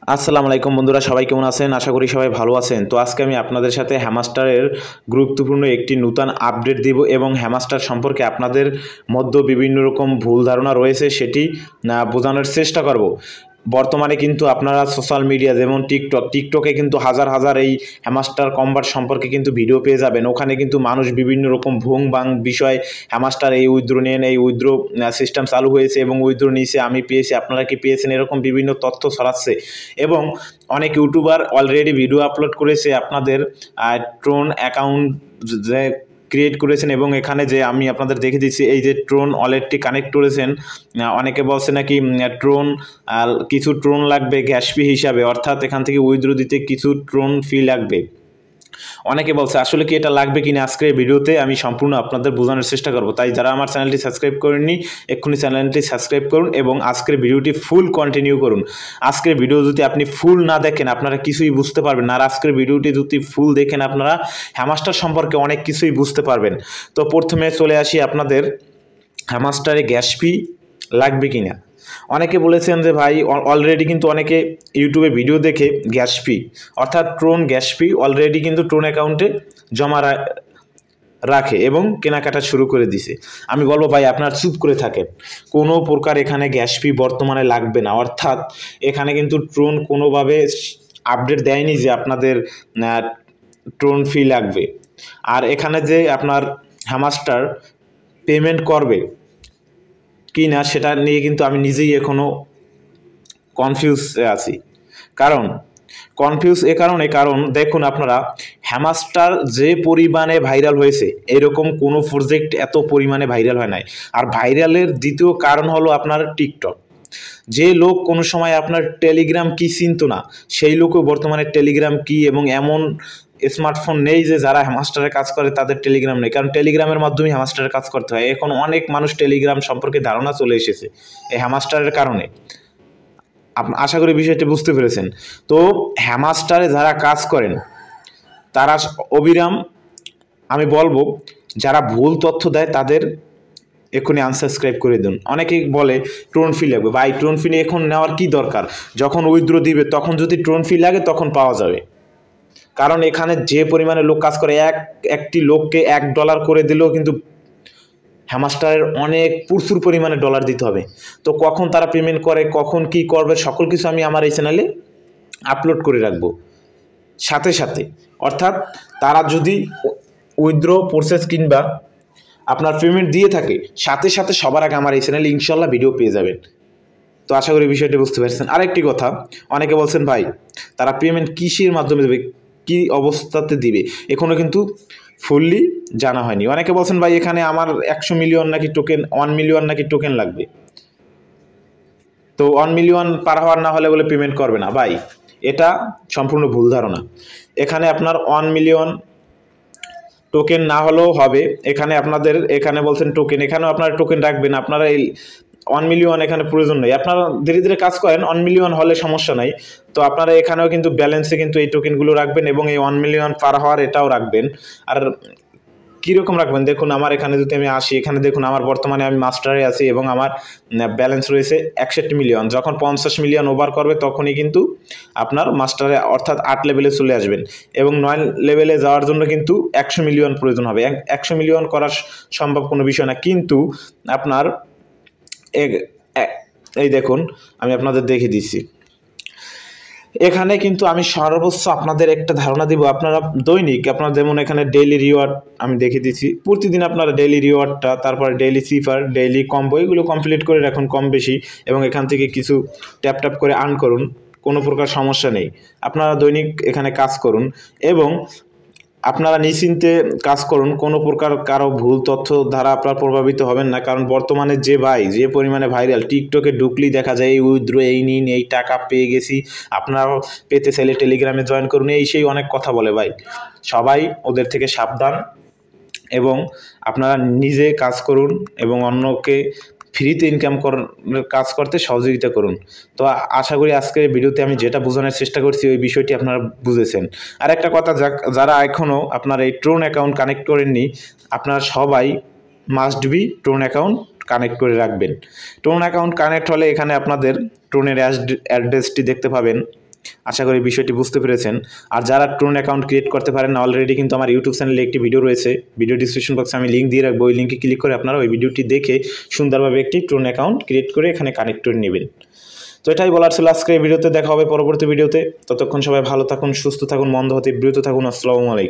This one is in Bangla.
আসসালামু আলাইকুম বন্ধুরা, সবাই কেমন আছেন? আশা করি সবাই ভালো আছেন। তো আজকে আমি আপনাদের সাথে হ্যামাস্টারের গুরুত্বপূর্ণ একটি নূতন আপডেট দিব এবং হ্যামাস্টার সম্পর্কে আপনাদের মধ্যে বিভিন্ন রকম ভুল ধারণা রয়েছে সেটি বোঝানোর চেষ্টা করব। বর্তমানে কিন্তু আপনারা সোশ্যাল মিডিয়া যেমন টিকটকে কিন্তু হাজার হাজার এই হ্যামাস্টার কনভার্ট সম্পর্কে কিন্তু ভিডিও পেয়ে যাবেন। ওখানে কিন্তু মানুষ বিভিন্ন রকম ভুং ভাং বিষয়, হ্যামাস্টার এই উইথড্র নেন, এই উইথড্র সিস্টেম চালু হয়েছে এবং উইথড্র নিয়েছে, আমি পেয়েছি, আপনারা কি পেয়েছেন, এরকম বিভিন্ন তথ্য ছড়াচ্ছে। এবং অনেক ইউটিউবার অলরেডি ভিডিও আপলোড করেছে আপনাদের ট্রোন অ্যাকাউন্ট যে ক্রিয়েট করেছেন এবং এখানে যে আমি আপনাদের দেখে দিচ্ছি, এই যে ট্রোন ওয়ালেটটি কানেক্ট করেছেন। অনেকে বলছে নাকি ট্রোন কিছু ট্রোন লাগবে গ্যাস ফি হিসাবে, অর্থাৎ এখান থেকে উইথড্র দিতে কিছু ট্রোন ফি লাগবে। অনেকে বলছে আসলে কি এটা লাগবে কিনা, আজকের এই ভিডিওতে আমি সম্পূর্ণ আপনাদের বোঝানোর চেষ্টা করব। তাই যারা আমার চ্যানেলটি সাবস্ক্রাইব করেননি এক্ষুনি চ্যানেলটি সাবস্ক্রাইব করুন এবং আজকের ভিডিওটি ফুল কন্টিনিউ করুন। আজকের ভিডিও যদি আপনি ফুল না দেখেন আপনারা কিছুই বুঝতে পারবেন না, আর আজকের ভিডিওটি যদি ফুল দেখেন আপনারা হ্যামাস্টার সম্পর্কে অনেক কিছুই বুঝতে পারবেন। তো প্রথমে চলে আসি আপনাদের হ্যামাস্টারে গ্যাস ফি লাগবে কিনা। অনেকে বলেছেন যে ভাই অলরেডি কিন্তু অনেকে ইউটিউবে ভিডিও দেখে গ্যাস ফি অর্থাৎ ট্রোন গ্যাস ফি অলরেডি কিন্তু ট্রোন অ্যাকাউন্টে জমা রাখে এবং কেনাকাটা শুরু করে দিছে। আমি বলবো ভাই আপনার চুপ করে থাকেন, কোনো প্রকার এখানে গ্যাস ফি বর্তমানে লাগবে না। অর্থাৎ এখানে কিন্তু ট্রোন কোনোভাবে আপডেট দেয়নি যে আপনাদের ট্রোন ফি লাগবে। আর এখানে যে আপনার হ্যামাস্টার পেমেন্ট করবে কি না সেটা নিয়ে কিন্তু আমি নিজেই এখনও কনফিউজে আছি। কনফিউজ কারণ দেখুন আপনারা, হ্যামাস্টার যে পরিমাণে ভাইরাল হয়েছে এরকম কোনো প্রজেক্ট এত পরিমাণে ভাইরাল হয় নাই। আর ভাইরালের দ্বিতীয় কারণ হলো আপনার টিকটক। যে লোক কোনো সময় আপনার টেলিগ্রাম কি চিনত না, সেই লোকও বর্তমানে টেলিগ্রাম কি এবং এমন স্মার্টফোন নেই যে যারা হ্যামাস্টারের কাজ করে তাদের টেলিগ্রাম নেই, কারণ টেলিগ্রামের মাধ্যমে হ্যামাস্টারের কাজ করতে হয়। এখন অনেক মানুষ টেলিগ্রাম সম্পর্কে ধারণা চলে এসেছে এই হ্যামাস্টারের কারণে। আশা করি বিষয়টি বুঝতে পেরেছেন। তো হ্যামাস্টারে যারা কাজ করেন তারা অবিরাম, আমি বলবো যারা ভুল তথ্য দেয় তাদের এক্ষুনি আনসাবস্ক্রাইব করে দিন। অনেকেই বলে ট্রোন ফি লাগবে, বা এই ট্রোন ফি এখন নেওয়ার কি দরকার, যখন উইথড্র দিবে তখন যদি ট্রোন ফি লাগে তখন পাওয়া যাবে। কারণ এখানে যে পরিমাণে লোক কাজ করে, একটি লোককে $1 করে দিলেও কিন্তু হ্যামাস্টারের অনেক প্রচুর পরিমাণে ডলার দিতে হবে। তো কখন তারা পেমেন্ট করে, কখন কি করবে, সকল কিছু আমি আমার এই চ্যানেলে আপলোড করে রাখবো সাথে সাথে। অর্থাৎ তারা যদি উইথড্র প্রসেস কিংবা আপনার পেমেন্ট দিয়ে থাকে, সাথে সাথে সবার আগে আমার এই চ্যানেলে ইনশাল্লাহ ভিডিও পেয়ে যাবেন। তো আশা করি বিষয়টি বুঝতে পারছেন। আরেকটি কথা, অনেকে বলছেন ভাই তারা পেমেন্ট কিসের মাধ্যমে দেবে, কি অবস্থাতে দিবে, এখনও কিন্তু ফুললি জানা হয়নি। অনেকে বলছেন ভাই এখানে আমার 100 মিলিয়ন নাকি টোকেন, 1 মিলিয়ন নাকি টোকেন লাগবে, তো 1 মিলিয়ন পার হওয়ার না হলে বলে পেমেন্ট করবে না। ভাই এটা সম্পূর্ণ ভুল ধারণা। এখানে আপনার 1 মিলিয়ন টোকেন না হলেও হবে। এখানে আপনাদের এখানে বলছেন টোকেন, এখানেও আপনারা টোকেন রাখবেন। আপনারা এই 1 মিলিয়ন এখানে প্রয়োজন নেই, আপনারা ধীরে ধীরে কাজ করেন, 1 মিলিয়ন হলে সমস্যা নাই। তো আপনারা এখানেও কিন্তু ব্যালেন্সে কিন্তু এই টোকেনগুলো রাখবেন এবং এই 1 মিলিয়ন পার হওয়ার এটাও রাখবেন। আর কীরকম রাখবেন দেখুন, আমার এখানে যদি আমি আসি, এখানে দেখুন আমার বর্তমানে আমি মাস্টারে আছি এবং আমার ব্যালেন্স রয়েছে 61 মিলিয়ন। যখন 50 মিলিয়ন ওভার করবে তখনই কিন্তু আপনার মাস্টারে অর্থাৎ 8 লেভেলে চলে আসবেন এবং 9 লেভেলে যাওয়ার জন্য কিন্তু 100 মিলিয়ন প্রয়োজন হবে। 100 মিলিয়ন করা সম্ভব কোনো বিষয় না, কিন্তু আপনার এই দেখুন আমি আপনাদের দেখিয়ে দিচ্ছি। এখানে কিন্তু আমি সর্বোচ্চ আপনাদের একটা ধারণা দিব, আপনারা দৈনিক আপনারা যেমন এখানে ডেইলি রিওয়ার্ড আমি দেখিয়ে দিচ্ছি, প্রতিদিন আপনারা ডেইলি রিওয়ার্ডটা, তারপরে ডেইলি সিফার, ডেইলি কম্বো এগুলো কমপ্লিট করে রাখুন কম বেশি, এবং এখান থেকে কিছু ট্যাপ করে আর্ন করুন, কোনো প্রকার সমস্যা নেই। আপনারা দৈনিক এখানে কাজ করুন এবং আপনারা নিশ্চিন্তে কাজ করুন, কোনো প্রকার কারো ভুল তথ্য দ্বারা আপনারা প্রভাবিত হবেন না। কারণ বর্তমানে যে পরিমাণে ভাইরাল, টিকটকে ঢুকলেই দেখা যায় এই উইথড্র, এই নিন, এই টাকা পেয়ে গেছি, আপনারা পেতে চাইলে টেলিগ্রামে জয়েন করুন, এই সেই অনেক কথা বলে। ভাই সবাই ওদের থেকে সাবধান এবং আপনারা নিজে কাজ করুন এবং অন্যকে ফ্রিতে ইনকাম কাজ করতে সহযোগিতা করুন। তো আশা করি আজকের ভিডিওতে আমি যেটা বোঝানোর চেষ্টা করছি ওই বিষয়টি আপনারা বুঝেছেন। আর একটা কথা, যারা এখনও আপনার এই ট্রোন অ্যাকাউন্ট কানেক্ট করেননি, আপনারা সবাই must be Tron account connect করে রাখবেন। ট্রোন অ্যাকাউন্ট কানেক্ট হলে এখানে আপনাদের ট্রোনের অ্যাড্রেসটি দেখতে পাবেন, আশা করি বিষয়টি বুঝতে পেরেছেন। আর যারা ট্রোন অ্যাকাউন্ট ক্রিয়েট করতে পারেন না অলরেডি, কিন্তু আমার ইউটিউব চ্যানেলে একটি ভিডিও রয়েছে, ভিডিও ডিসক্রিপশন বক্সে আমি লিঙ্ক দিয়ে রাখবো। ওই লিঙ্কে ক্লিক করে আপনারা ওই ভিডিওটি দেখে সুন্দরভাবে একটি ট্রোন অ্যাকাউন্ট ক্রিয়েট করে এখানে কানেক্ট করে নেবেন। তো এটাই বলার ছিল আজকে এই ভিডিওতে। দেখা হবে পরবর্তী ভিডিওতে। ততক্ষণ সবাই ভালো থাকুন, সুস্থ থাকুন, মন্দ হতে বিরত থাকুন। আসসালামু আলাইকুম।